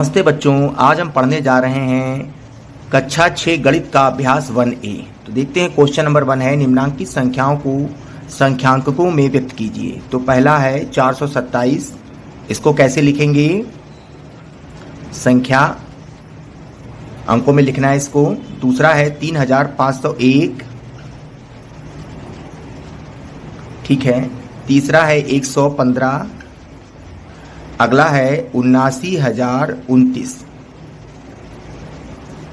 नमस्ते बच्चों, आज हम पढ़ने जा रहे हैं कक्षा 6 गणित का अभ्यास 1A। तो देखते हैं क्वेश्चन नंबर 1 है निम्नांकित संख्याओं को संख्यांकों में व्यक्त कीजिए। तो पहला है 427, इसको कैसे लिखेंगे? संख्या अंकों में लिखना है इसको। दूसरा है 3501, ठीक है। तीसरा है 115। अगला है 79,029,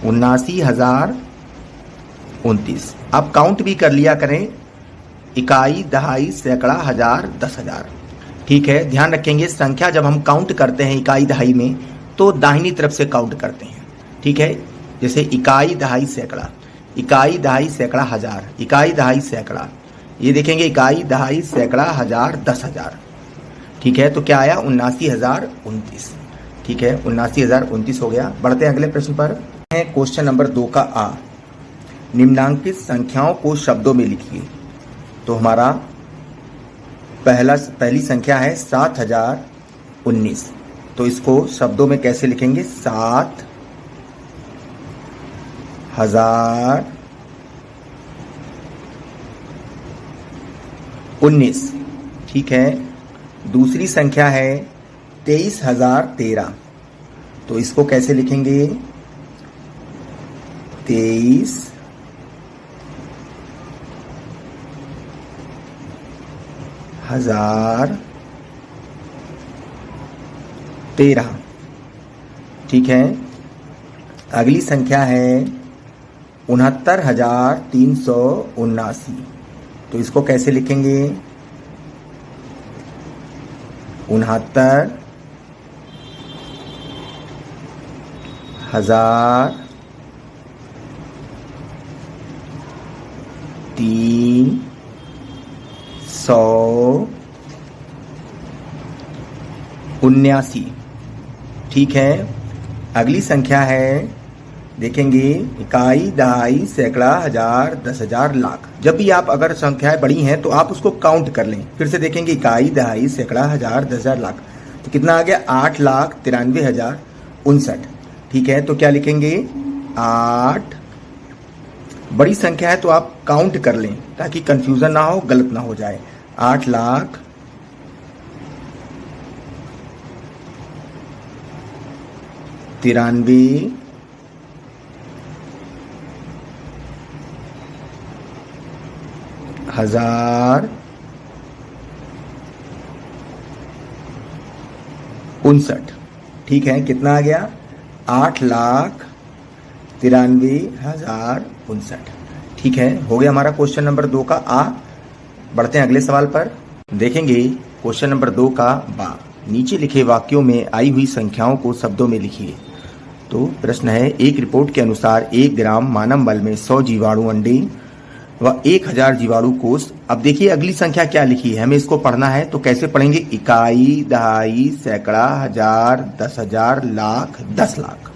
79,029। अब काउंट भी कर लिया करें, इकाई, दहाई, सैकड़ा, हजार, 10,000। ठीक है, ध्यान रखेंगे संख्या जब हम काउंट करते हैं इकाई दहाई में तो दाहिनी तरफ से काउंट करते हैं। ठीक है, जैसे इकाई, दहाई, सैकड़ा, इकाई, दहाई, सैकड़ा, हजार, इकाई, दहाई, सैकड़ा। ये देखेंगे इकाई, दहाई, सैकड़ा, हजार, 10,000। ठीक है, तो क्या आया? 79,029। ठीक है, 79,029 हो गया। बढ़ते हैं अगले प्रश्न पर। है क्वेश्चन नंबर 2 का आ, निम्नांकित संख्याओं को शब्दों में लिखिए। तो हमारा पहली संख्या है 7,019। तो इसको शब्दों में कैसे लिखेंगे? 7,019। ठीक है। दूसरी संख्या है 23,013। तो इसको कैसे लिखेंगे? 23,013। ठीक है। अगली संख्या है 69,379। तो इसको कैसे लिखेंगे? 69,379। ठीक है। अगली संख्या है, देखेंगे इकाई, दहाई, सैकड़ा, हजार, 10,000, लाख। जब भी आप अगर संख्याएं बड़ी हैं तो आप उसको काउंट कर लें। फिर से देखेंगे इकाई, दहाई, सैकड़ा, हजार, 10,000, लाख। तो कितना आ गया? 8,93,059। ठीक है, तो क्या लिखेंगे? 8। बड़ी संख्या है तो आप काउंट कर लें ताकि कंफ्यूजन ना हो, गलत ना हो जाए। 8,93,059। ठीक है, कितना आ गया? 8,93,059। ठीक है, हो गया हमारा क्वेश्चन नंबर 2 का आ। बढ़ते हैं अगले सवाल पर। देखेंगे क्वेश्चन नंबर 2 का बा, नीचे लिखे वाक्यों में आई हुई संख्याओं को शब्दों में लिखिए। तो प्रश्न है, एक रिपोर्ट के अनुसार 1 ग्राम मानव मल में 100 जीवाणु अंडे व 1000 जीवाणु कोष। अब देखिए अगली संख्या क्या लिखी है, हमें इसको पढ़ना है। तो कैसे पढ़ेंगे? इकाई, दहाई, सैकड़ा, हजार, 10,000, लाख, 10 लाख।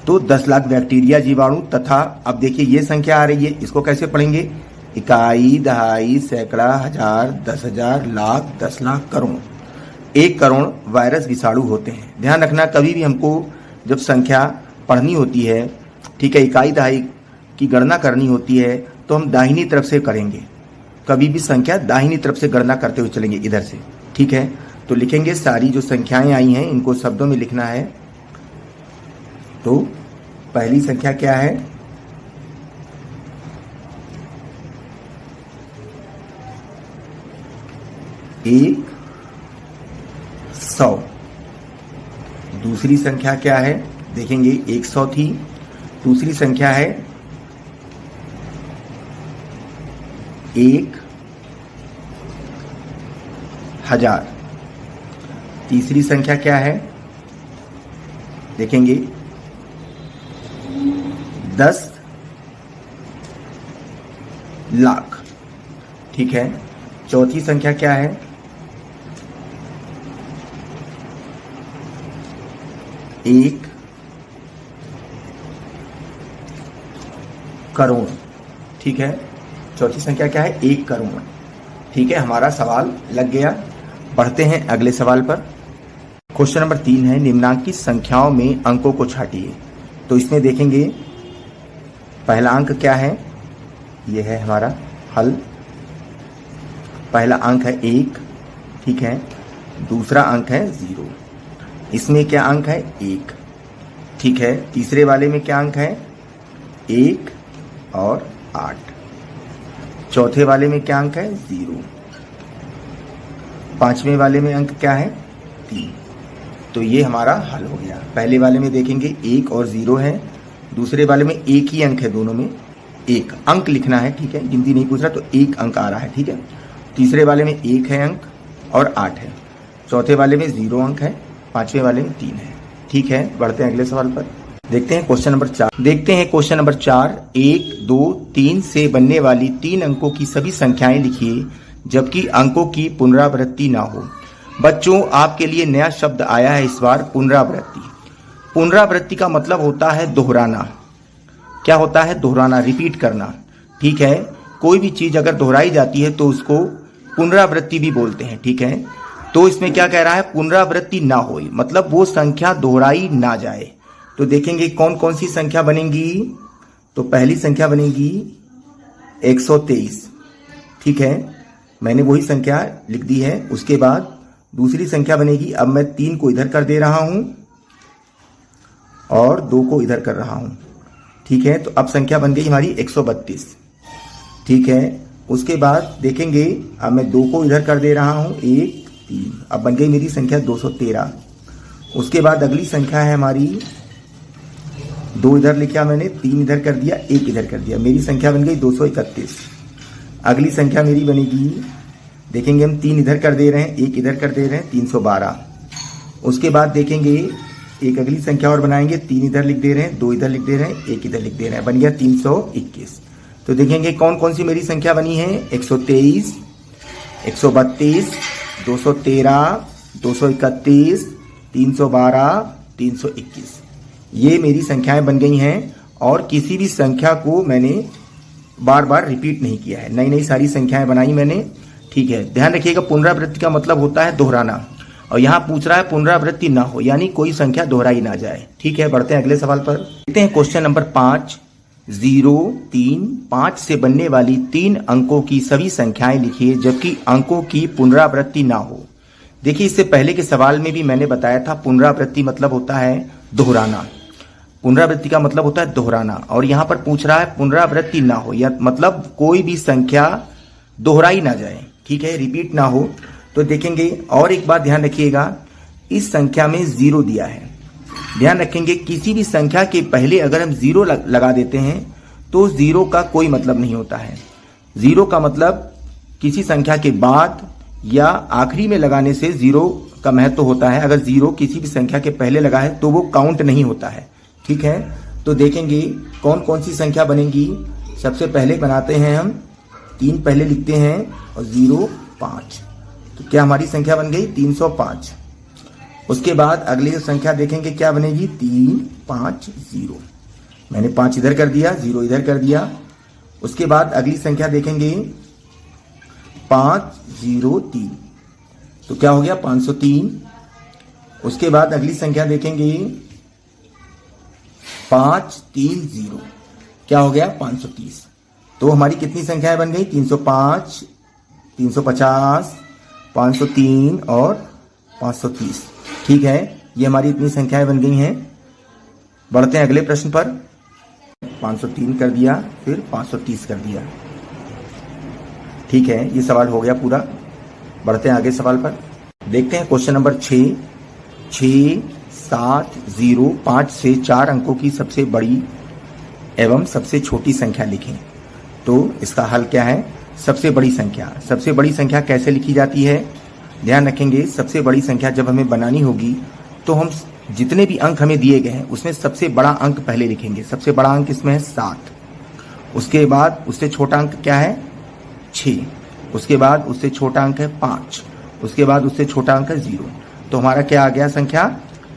तो 10 लाख बैक्टीरिया जीवाणु तथा अब देखिए ये संख्या आ रही है, इसको कैसे पढ़ेंगे? इकाई, दहाई, सैकड़ा, हजार, 10,000, लाख, 10 लाख, करोड़। 1 करोड़ वायरस विषाणु होते हैं। ध्यान रखना, कभी भी हमको जब संख्या पढ़नी होती है, ठीक है, इकाई दहाई की गणना करनी होती है तो हम दाहिनी तरफ से करेंगे। कभी भी संख्या दाहिनी तरफ से गणना करते हुए चलेंगे इधर से। ठीक है, तो लिखेंगे सारी जो संख्याएं आई हैं इनको शब्दों में लिखना है। तो पहली संख्या क्या है? 100। दूसरी संख्या क्या है? देखेंगे 100 थी। दूसरी संख्या है 1,000। तीसरी संख्या क्या है? देखेंगे 10 लाख। ठीक है, चौथी संख्या क्या है? 1 करोड़। ठीक है, चौथी संख्या क्या है? 1 करोड़। ठीक है, हमारा सवाल लग गया। बढ़ते हैं अगले सवाल पर। क्वेश्चन नंबर 3 है निम्नांकित संख्याओं में अंकों को छांटिए। तो इसमें देखेंगे पहला अंक क्या है, यह है हमारा हल। पहला अंक है 1, ठीक है। दूसरा अंक है 0। इसमें क्या अंक है 1, ठीक है। तीसरे वाले में क्या अंक है 1 और 8। चौथे वाले में क्या अंक है 0। पांचवें वाले में अंक क्या है 3। तो ये हमारा हल हो गया। पहले वाले में देखेंगे 1 और 0 है, दूसरे वाले में एक ही अंक है, दोनों में एक अंक लिखना है, ठीक है। गिनती नहीं पूछ रहा तो एक अंक आ रहा है, ठीक है। तीसरे वाले में 1 है अंक और 8 है। चौथे वाले में 0 अंक है, पांचवें वाले में 3 है, ठीक है। बढ़ते हैं अगले सवाल पर। देखते हैं क्वेश्चन नंबर 4। 1, 2, 3 से बनने वाली 3 अंकों की सभी संख्याएं लिखिए जबकि अंकों की पुनरावृत्ति ना हो। बच्चों, आपके लिए नया शब्द आया है इस बार, पुनरावृत्ति। पुनरावृत्ति का मतलब होता है दोहराना। क्या होता है? दोहराना, रिपीट करना, ठीक है। कोई भी चीज अगर दोहराई जाती है तो उसको पुनरावृत्ति भी बोलते हैं, ठीक है। तो इसमें क्या कह रहा है, पुनरावृत्ति ना हो, मतलब वो संख्या दोहराई ना जाए। तो देखेंगे कौन कौन सी संख्या बनेंगी। तो पहली संख्या बनेगी 123, ठीक है, मैंने वही संख्या लिख दी है। उसके बाद दूसरी संख्या बनेगी, अब मैं 3 को इधर कर दे रहा हूं और 2 को इधर कर रहा हूं, ठीक है। तो अब संख्या बन गई हमारी 132, ठीक है। उसके बाद देखेंगे, अब मैं 2 को इधर कर दे रहा हूं, 1, 3, अब बन गई मेरी संख्या 213। उसके बाद अगली संख्या है हमारी, 2 इधर लिखा मैंने, 3 इधर कर दिया, 1 इधर कर दिया, मेरी संख्या बन गई 231। अगली संख्या मेरी बनेगी, देखेंगे हम 3 इधर कर दे रहे हैं, 1 इधर कर दे रहे हैं, 312। उसके बाद देखेंगे एक अगली संख्या और बनाएंगे, 3 इधर लिख दे रहे हैं, 2 इधर लिख दे रहे हैं, 1 इधर लिख दे रहे हैं, बन गया 321। तो देखेंगे कौन कौन सी मेरी संख्या बनी है, 123, 132, 213, 231, 312, 321। ये मेरी संख्याएं बन गई हैं और किसी भी संख्या को मैंने बार बार रिपीट नहीं किया है, नई नई सारी संख्याएं बनाई मैंने, ठीक है। ध्यान रखिएगा, पुनरावृत्ति का मतलब होता है दोहराना, और यहाँ पूछ रहा है पुनरावृत्ति ना हो, यानी कोई संख्या दोहराई ना जाए, ठीक है। बढ़ते हैं अगले सवाल पर। देखते हैं क्वेश्चन नंबर 5। 0, 3, 5 से बनने वाली 3 अंकों की सभी संख्याएं लिखिए जबकि अंकों की पुनरावृत्ति ना हो। देखिए, इससे पहले के सवाल में भी मैंने बताया था पुनरावृत्ति मतलब होता है दोहराना। पुनरावृत्ति का मतलब होता है दोहराना, और यहाँ पर पूछ रहा है पुनरावृत्ति ना हो, या मतलब कोई भी संख्या दोहराई ना जाए, ठीक है, रिपीट ना हो। तो देखेंगे, और एक बात ध्यान रखिएगा, इस संख्या में 0 दिया है। ध्यान रखेंगे, किसी भी संख्या के पहले अगर हम 0 लगा देते हैं तो 0 का कोई मतलब नहीं होता है। 0 का मतलब किसी संख्या के बाद या आखिरी में लगाने से 0 का महत्व होता है। अगर 0 किसी भी संख्या के पहले लगा है तो वो काउंट नहीं होता है, ठीक है। तो देखेंगे कौन कौन सी संख्या बनेगी। सबसे पहले बनाते हैं हम, 3 पहले लिखते हैं और 0, 5। तो क्या हमारी संख्या बन गई 305। उसके बाद अगली संख्या देखेंगे क्या बनेगी, 3, 5, 0। मैंने 5 इधर कर दिया, 0 इधर कर दिया। उसके बाद अगली संख्या देखेंगे 5, 0, 3। तो क्या हो गया 503। उसके बाद अगली संख्या देखेंगे 5, 3, 0। क्या हो गया 530। तो हमारी कितनी संख्याएं बन गई, 305, 350, 503 और 530, ठीक है। ये हमारी इतनी संख्याएं बन गई हैं। बढ़ते हैं अगले प्रश्न पर। 503 कर दिया, फिर 530 कर दिया, ठीक है। ये सवाल हो गया पूरा। बढ़ते हैं आगे सवाल पर। देखते हैं क्वेश्चन नंबर 6। 6, 7, 0, 5 से 4 अंकों की सबसे बड़ी एवं सबसे छोटी संख्या लिखें। तो इसका हल क्या है, सबसे बड़ी संख्या। सबसे बड़ी संख्या कैसे लिखी जाती है, ध्यान रखेंगे, सबसे बड़ी संख्या जब हमें बनानी होगी तो हम जितने भी अंक हमें दिए गए हैं उसमें सबसे बड़ा अंक पहले लिखेंगे। सबसे बड़ा अंक इसमें है 7। उसके बाद उससे छोटा अंक क्या है 6। उसके बाद उससे छोटा अंक है 5। उसके बाद उससे छोटा अंक है 0। तो हमारा क्या आ गया संख्या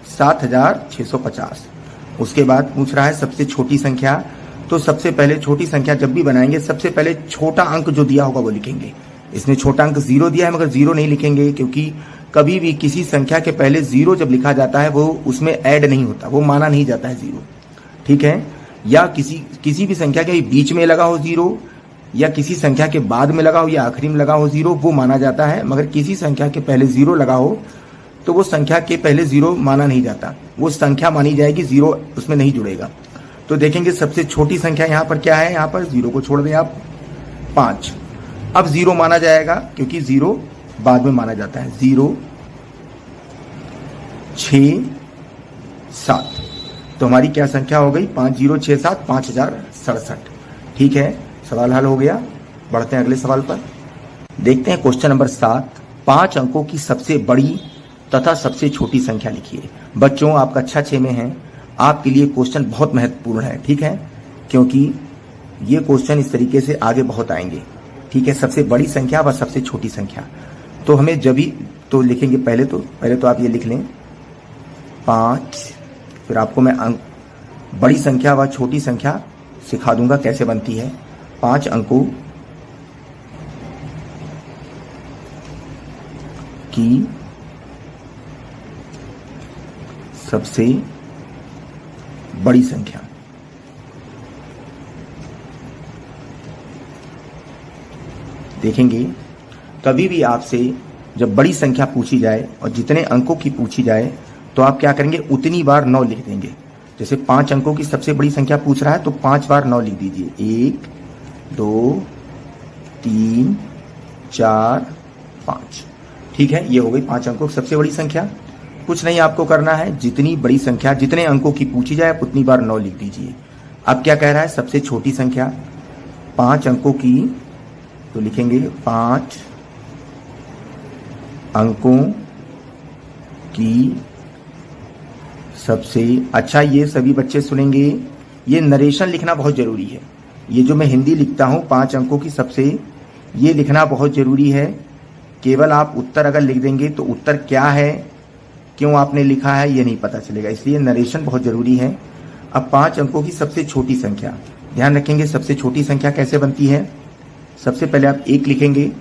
7650। उसके बाद पूछ रहा है सबसे छोटी संख्या। तो सबसे पहले छोटी संख्या जब भी बनाएंगे सबसे पहले छोटा अंक जो दिया होगा वो लिखेंगे। इसमें छोटा अंक 0 दिया है मगर 0 नहीं लिखेंगे क्योंकि कभी भी किसी संख्या के पहले जीरो जब लिखा जाता है वो उसमें ऐड नहीं होता, वो माना नहीं जाता है जीरो, ठीक है। या किसी भी संख्या के बीच में लगा हो जीरो, या किसी संख्या के बाद में लगा हो या आखिरी में लगा हो जीरो, वो माना जाता है। मगर किसी संख्या के पहले जीरो लगा हो तो वो संख्या के पहले जीरो माना नहीं जाता, वो संख्या मानी जाएगी, जीरो उसमें नहीं जुड़ेगा। तो देखेंगे सबसे छोटी संख्या यहाँ पर क्या है, यहाँ पर जीरो को छोड़ दें आप, 5। अब जीरो माना जाएगा क्योंकि जीरो बाद में माना जाता है। 0 6 7, तो हमारी क्या संख्या हो गई, 5067, 5067। ठीक है, सवाल हल हो गया। बढ़ते हैं अगले सवाल पर। देखते हैं क्वेश्चन नंबर 7। 5 अंकों की सबसे बड़ी तथा सबसे छोटी संख्या लिखिए। बच्चों, आप कक्षा 6 में हैं, आपके लिए क्वेश्चन बहुत महत्वपूर्ण है, ठीक है, क्योंकि ये क्वेश्चन इस तरीके से आगे बहुत आएंगे। ठीक है, सबसे बड़ी संख्या व सबसे छोटी संख्या, तो हमें जब भी तो लिखेंगे, पहले तो आप ये लिख लें 5, फिर आपको मैं बड़ी संख्या व छोटी संख्या सिखा दूंगा कैसे बनती है। 5 अंकों की सबसे बड़ी संख्या। देखेंगे कभी भी आपसे जब बड़ी संख्या पूछी जाए और जितने अंकों की पूछी जाए तो आप क्या करेंगे, उतनी बार 9 लिख देंगे। जैसे 5 अंकों की सबसे बड़ी संख्या पूछ रहा है तो 5 बार 9 लिख दीजिए। 1 2 3 4 5। ठीक है, ये हो गई 5 अंकों की सबसे बड़ी संख्या। कुछ नहीं आपको करना है, जितनी बड़ी संख्या जितने अंकों की पूछी जाए आप उतनी बार 9 लिख दीजिए। अब क्या कह रहा है, सबसे छोटी संख्या 5 अंकों की, तो लिखेंगे 5 अंकों की सबसे। अच्छा, ये सभी बच्चे सुनेंगे, ये नरेशन लिखना बहुत जरूरी है। ये जो मैं हिंदी लिखता हूं 5 अंकों की सबसे, ये लिखना बहुत जरूरी है। केवल आप उत्तर अगर लिख देंगे तो उत्तर क्या है, क्यों आपने लिखा है, ये नहीं पता चलेगा, इसलिए नरेशन बहुत जरूरी है। अब 5 अंकों की सबसे छोटी संख्या, ध्यान रखेंगे सबसे छोटी संख्या कैसे बनती है। सबसे पहले आप 1 लिखेंगे,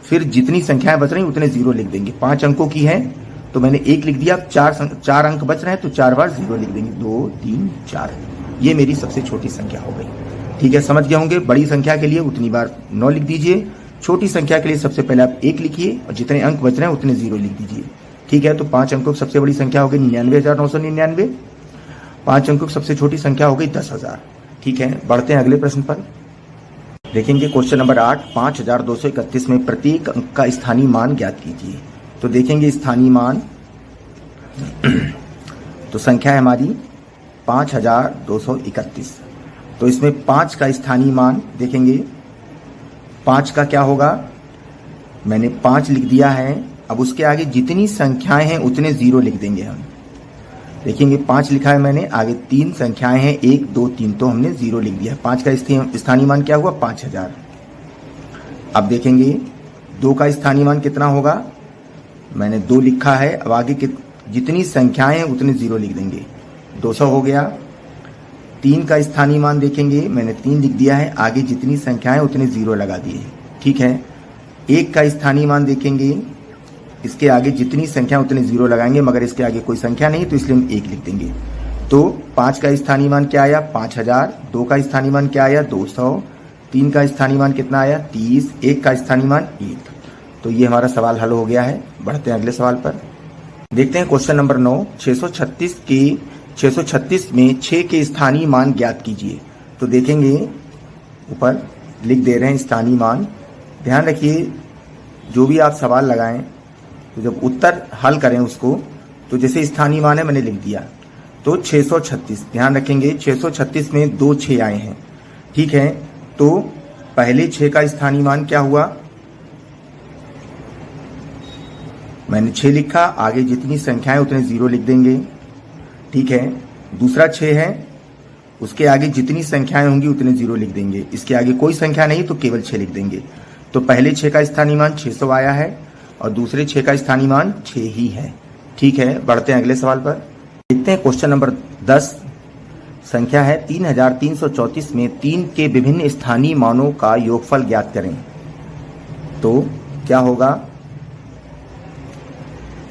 फिर जितनी संख्याएं बच रही उतने 0 लिख देंगे। 5 अंकों की है तो मैंने 1 लिख दिया, अब 4 अंक बच रहे हैं तो 4 बार 0 लिख देंगे। 2 3 4, ये मेरी सबसे छोटी संख्या हो गई। ठीक है, समझ गए होंगे। बड़ी संख्या के लिए उतनी बार 9 लिख दीजिए, छोटी संख्या के लिए सबसे पहले आप 1 लिखिए और जितने अंक बच रहे हैं उतने 0 लिख दीजिए। ठीक है, तो 5 अंकों की सबसे बड़ी संख्या हो गई 99,999। 5 अंकों की सबसे छोटी संख्या हो गई 10,000। ठीक है, बढ़ते हैं अगले प्रश्न पर। देखेंगे क्वेश्चन नंबर 8। 5,231 में प्रत्येक अंक का स्थानीय मान ज्ञात कीजिए। तो देखेंगे स्थानीय मान, तो संख्या है हमारी 5,231, तो इसमें 5 का स्थानीय मान देखेंगे। 5 का क्या होगा, मैंने 5 लिख दिया है, अब उसके आगे जितनी संख्याएं हैं उतने 0 लिख देंगे हम। देखेंगे 5 लिखा है मैंने, आगे 3 संख्याएं हैं 1 2 3, तो हमने 0 लिख दिया। 5 का स्थानीय मान क्या हुआ, 5,000। अब देखेंगे 2 का स्थानीय मान कितना होगा, मैंने 2 लिखा है, अब आगे जितनी संख्याएं हैं उतने 0 लिख देंगे, 200 हो गया। 3 का स्थानीय मान देखेंगे, मैंने 3 लिख दिया है, आगे जितनी संख्याएं उतने 0 लगा दिए। ठीक है, 1 का स्थानीय मान देखेंगे, इसके आगे जितनी संख्या उतने 0 लगाएंगे, मगर इसके आगे कोई संख्या नहीं तो इसलिए हम 1 लिख देंगे। तो 5 का स्थानीय मान क्या आया, 5,000। 2 का स्थानीय मान क्या आया, 200। 3 का स्थानीय मान कितना आया, 30। 1 का स्थानीय मान 1। तो ये हमारा सवाल हल हो गया है। बढ़ते हैं अगले सवाल पर। देखते हैं क्वेश्चन नंबर 9। 636 में 6 के स्थानीय मान ज्ञात कीजिए। तो देखेंगे ऊपर लिख दे रहे हैं स्थानीय मान। ध्यान रखिए, जो भी आप सवाल लगाएं तो जब उत्तर हल करें उसको, तो जैसे स्थानीय मान है मैंने लिख दिया, तो 636। ध्यान रखेंगे 636 में 2 6 आए हैं। ठीक है, तो पहले 6 का स्थानीय मान क्या हुआ, मैंने 6 लिखा, आगे जितनी संख्याएं उतने 0 लिख देंगे। ठीक है, दूसरा 6 है, उसके आगे जितनी संख्याएं होंगी उतने 0 लिख देंगे। इसके आगे कोई संख्या नहीं तो केवल 6 लिख देंगे। तो पहले 6 का स्थानीय मान 600 आया है और दूसरे 6 का स्थानीय मान 6 ही है। ठीक है, बढ़ते हैं अगले सवाल पर। देखते हैं क्वेश्चन नंबर 10। संख्या है 3,334 में 3 के विभिन्न स्थानीय मानों का योगफल ज्ञात करें। तो क्या होगा,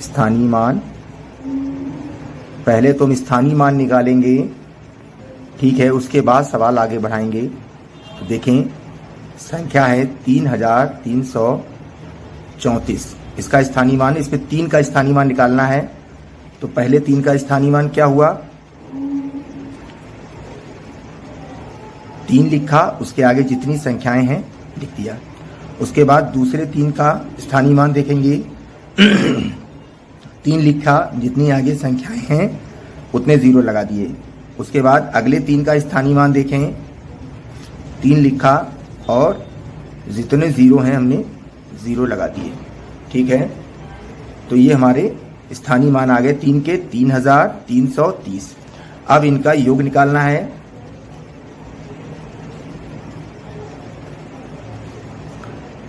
स्थानीय मान, पहले तो हम स्थानीय मान निकालेंगे, ठीक है, उसके बाद सवाल आगे बढ़ाएंगे। तो देखें, संख्या है 3334, इसका स्थानीय मान, इसमें 3 का स्थानीय मान निकालना है। तो पहले 3 का स्थानीय मान क्या हुआ, 3 लिखा, उसके आगे जितनी संख्याएं हैं लिख दिया। उसके बाद दूसरे 3 का स्थानीय मान देखेंगे, 3 लिखा, जितनी आगे संख्याएं हैं उतने 0 लगा दिए। उसके बाद अगले 3 का स्थानीय मान देखें, 3 लिखा और जितने 0 हैं हमने 0 लगा दिए, ठीक है। तो ये हमारे स्थानीय मान आ गए 3 के 3330। अब इनका योग निकालना है।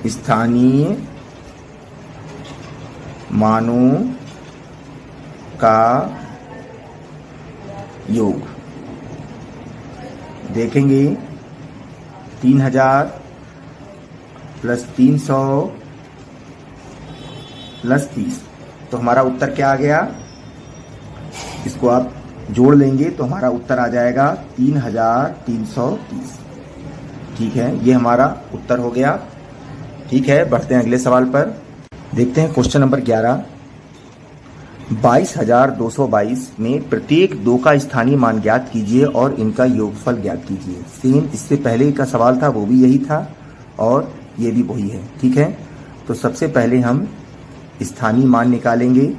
स्थानीय मानों का योग देखेंगे, 3000 प्लस 300 प्लस 30, तो हमारा उत्तर क्या आ गया, इसको आप जोड़ लेंगे तो हमारा उत्तर आ जाएगा 3330, ठीक है। ये हमारा उत्तर हो गया, ठीक है। बढ़ते हैं अगले सवाल पर। देखते हैं क्वेश्चन नंबर 11। 22,222 में प्रत्येक 2 का स्थानीय मान ज्ञात कीजिए और इनका योगफल ज्ञात कीजिए। सेम इससे पहले का सवाल था, वो भी यही था और ये भी वही है, ठीक है। तो सबसे पहले हम स्थानीय मान निकालेंगे।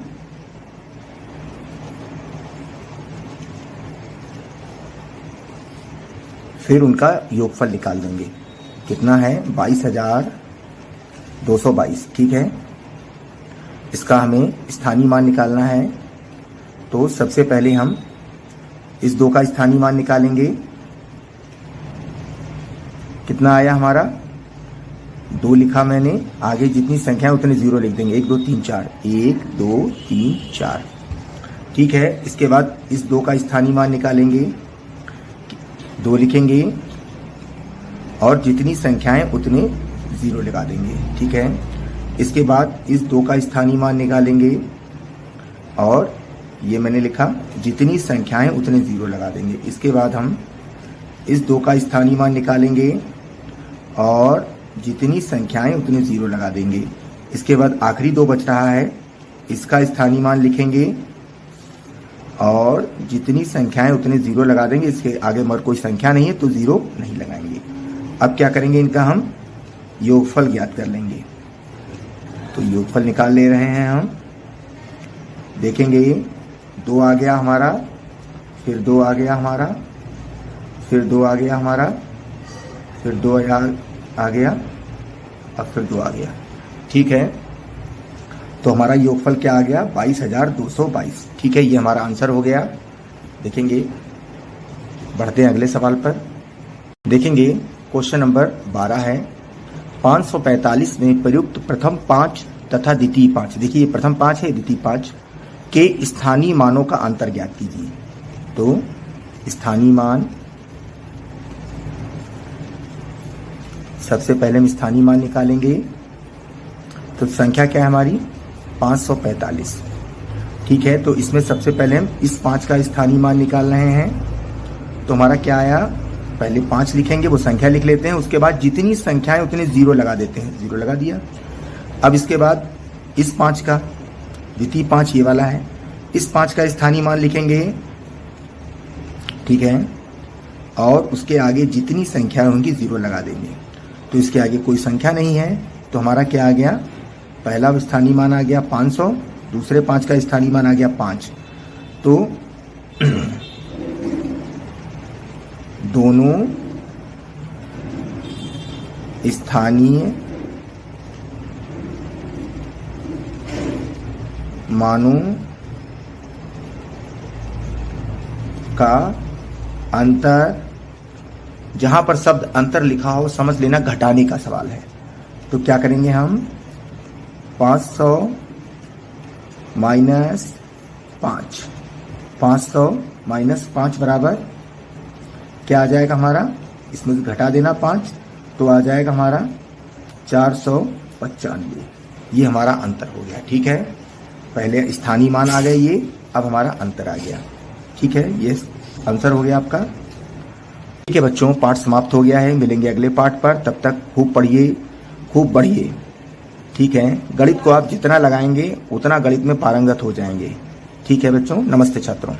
फिर उनका योगफल निकाल देंगे। कितना है, 22,222, ठीक है। इसका हमें स्थानीय मान निकालना है। तो सबसे पहले हम इस 2 का स्थानीय मान निकालेंगे। कितना आया हमारा, 2 लिखा मैंने, आगे जितनी संख्या है उतने 0 लिख देंगे। 1 2 3 4, 1 2 3 4, ठीक है। इसके बाद इस 2 का स्थानीय मान निकालेंगे, 2 लिखेंगे और जितनी संख्याएं उतने 0 लगा देंगे, ठीक है। इसके बाद इस 2 का स्थानीय मान निकालेंगे और ये मैंने लिखा, जितनी संख्याएं उतने 0 लगा देंगे। इसके बाद हम इस 2 का स्थानीय मान निकालेंगे और जितनी संख्याएं उतने 0 लगा देंगे। इसके बाद आखिरी 2 बच रहा है, इसका स्थानीय मान लिखेंगे और जितनी संख्याएं उतने 0 लगा देंगे। इसके आगे मगर कोई संख्या नहीं है तो 0 नहीं लगाएंगे। अब क्या करेंगे, इनका हम योगफल ज्ञात कर लेंगे। तो योगफल निकाल ले रहे हैं हम। देखेंगे 2 आ गया हमारा, फिर 2 आ गया हमारा, फिर 2 आ गया हमारा, फिर 2 आ गया, अब फिर 2 आ गया, ठीक है। तो हमारा योगफल क्या आ गया, 22,222, ठीक है। ये हमारा आंसर हो गया। देखेंगे, बढ़ते हैं अगले सवाल पर। देखेंगे क्वेश्चन नंबर 12 है। 545 में प्रयुक्त प्रथम 5 तथा द्वितीय 5, देखिए ये प्रथम 5 है, द्वितीय 5 के स्थानीय मानों का अंतर ज्ञात कीजिए। तो स्थानीय मान, सबसे पहले हम स्थानीय मान निकालेंगे। तो संख्या क्या है हमारी, 545, ठीक है। तो इसमें सबसे पहले हम इस 5 का स्थानीय मान निकाल रहे हैं। तो हमारा क्या आया, पहले 5 लिखेंगे, वो संख्या लिख लेते हैं। उसके बाद जितनी संख्याएं उतने 0 लगा देते हैं, 0 लगा दिया। अब इसके बाद इस 5 का, द्वितीय 5 ये वाला है, इस 5 का स्थानीय मान लिखेंगे, ठीक है। और उसके आगे जितनी संख्या होंगी 0 लगा देंगे। तो इसके आगे कोई संख्या नहीं है, तो हमारा क्या आ गया, पहला स्थानीय मान आ गया 500, दूसरे 5 का स्थानीय मान आ गया 5। तो दोनों स्थानीय मानों का अंतर, जहां पर शब्द अंतर लिखा हो समझ लेना घटाने का सवाल है। तो क्या करेंगे हम, 500 माइनस 5, 500 माइनस 5 बराबर क्या आ जाएगा हमारा, इसमें से घटा देना 5, तो आ जाएगा हमारा 495। ये हमारा अंतर हो गया, ठीक है। पहले स्थानीय मान आ गए ये, अब हमारा अंतर आ गया। ठीक है, ये आंसर हो गया आपका। ठीक है बच्चों, पाठ समाप्त हो गया है। मिलेंगे अगले पाठ पर, तब तक खूब पढ़िए, खूब बढ़िए। ठीक है, गणित को आप जितना लगाएंगे उतना गणित में पारंगत हो जाएंगे। ठीक है बच्चों, नमस्ते छात्रों।